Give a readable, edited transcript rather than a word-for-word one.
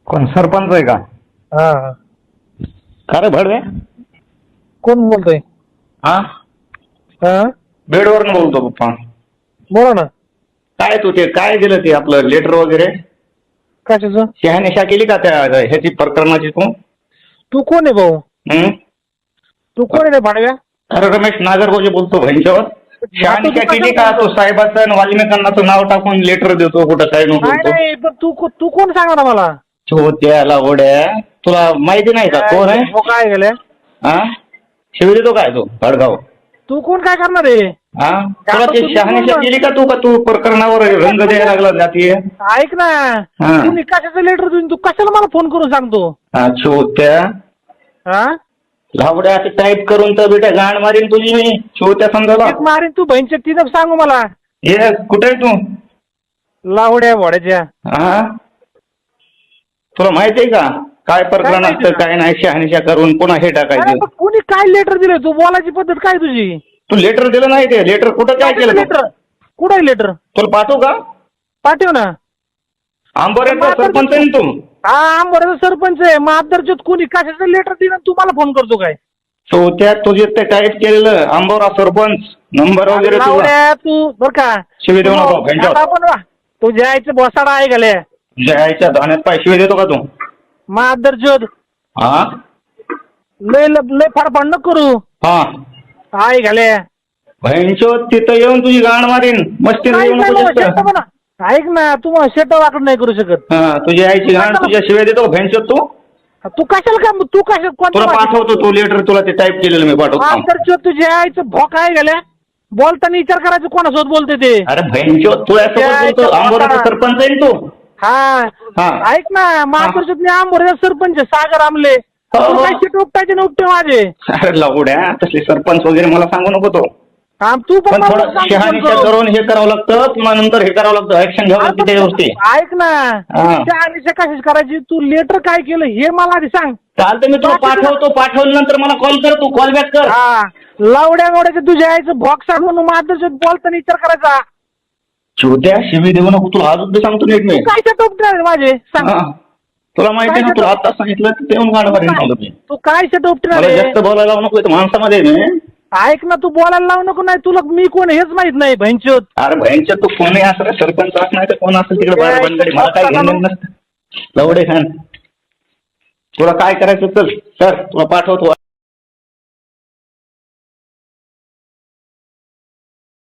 कोण सरपंच आहे का? हा हा. का रे भडवे? कोण बोलतोय? हा, हा, बेडवरून बोलतो पप्पा. बोला ना. काय तू ते काय दिलं ते आपलं लेटर वगैरे कशाचं? शहानिशा केली का त्या ह्याची प्रकरणाची तू? तू कोण आहे भाऊ? हं? तू कोण आहे रे भाडव्या? अरे रमेश नागरगोजे बोलतो भंच्यावर. शहानिशा केली का? तो साहेबाचं आणि वाल्मिकांनाचं नाव टाकून लेटर देतो कुठं काय नको नाही बोलतो. नाही, पण तू कोण सांगा ना मला. तो त्याला ओढ्या तुला माहिती नाही का कोण आहे? हो, काय गेले? हा, शिवी देतो काय तो भडगाव? तू कोण काय करणार आहे? हा, तुला ते शहानिशा केली का तू? का तू प्रकरणावर रंग द्यायला लागला जातीय? ऐक ना, हा. तुम्ही कशाचं लेटर देऊन तू कशाला मला फोन करून सांगतो? हा, छोट्या हा, लावड्या असं टाईप करून तर बेटा गाण मारीन तुझी मी छोट्या समजायला. एक मारीन तू बहिणच्या तिथं सांगू मला. ये कुठे आहे तू? लावड्या भोड्याच्या. हा, तुला माहिती आहे का काय प्रकरण माहिती असतं का? काय नाही? शहानिशा करून पुन्हा हे अरे, टाकायचं. पण कोणी काय लेटर दिलं? तू बोलायची पद्धत काय तुझी? तू लेटर दिलं नाही? ते लेटर कुठं काय केलं तू? लेटर कुठं आहे लेटर? तुला पाठवू का? पाठव ना. आंबोऱ्याचा सरपंच आहे ना तू? हा, आंबोऱ्याचा सरपंच आहे. मग आदरच्यात कोणी कशाचं लेटर दिलं तू मला फोन करतो काय? तो त्या तुझे ते टाईप केलेलं आंबोरा सरपंच नंबर वगैरे तुला लावड्या तू बर का शिवी देऊ नको भेंड्यावर. आपण तू जायचं बसाडा आहे गेले जायच्या धान्यात पाय शिवी देतो का तू? मग आदरच्यात हा लय लय फाडफाड नको करू. हा, आहे घाले. बहिणचो तिथं येऊन तुझी गाण मारीन. मस्ती येऊ नको जास्त. ऐक ना, तू मला शेट वाकड नाही करू शकत. हा, तुझी आईची गाण तुझ्या शिवाय देतो भेंचो तू. तू कशाला का तू कशा तुला पाठवतो तो लेटर तुला ते टाईप केलेलं मी पाठवतो. आदरच्यात तुझ्या आईचं भोक आहे गेल्या. बोलताना विचार करायचं कोणासोबत बोलते ते. अरे भेंचो तुझ्यासोबत बोलतो. आंबोऱ्याचा सरपंच आहे ना तू. हा, ऐक ना, आदरच्यात मी आंबोऱ्याचा सरपंच आहे, सागर आमले. हो. काय शेट उपटायचे ना उपटे माझे. अरे लवड्या तसले सरपंच वगैरे मला सांगू नको तो. तू पण थोडं शहानिशा करून हे करावं लागतं. पुन्हा नंतर हे करावं लागतं. ऍक्शन घ्यावं लागतं त्या गोष्टी. ऐक ना, शहानिशा कशाच करायची? तू लेटर काय केलं हे मला आधी सांग. चालतं मी तुला पाठवतो. पाठवल्यानंतर मला कॉल कर. तू कॉल बॅक कर. हा, लावड्या गोड्याचं तुझ्या आईचं बॉक्स म्हणून माझं बोलताना विचार करायचा. छोट्या शिवी देऊ नको. तुला अजून बी सांगतो नीट मी. काय टोपटे माझे सांग. हा. तुला माहिती आहे ना, तुला आता सांगितलं तर ते येऊन गाणं मारीन सांगतो मी. तू काय टोपटे मला जास्त बोलायला लावू नको. इथं माणसामध्ये आहे मी. ऐक ना, तू बोलायला लावू नको. नाही तुला मी कोण हेच माहित नाही भैंचोत. अरे भयंकर तू कोणी असं सरपंच असं नाही तर कोण असेल तिकडे बाहेर बनगडी. मला काय घेणं नसतं. लवडे खान तुला काय करायचं चल सर तुला पाठवतो.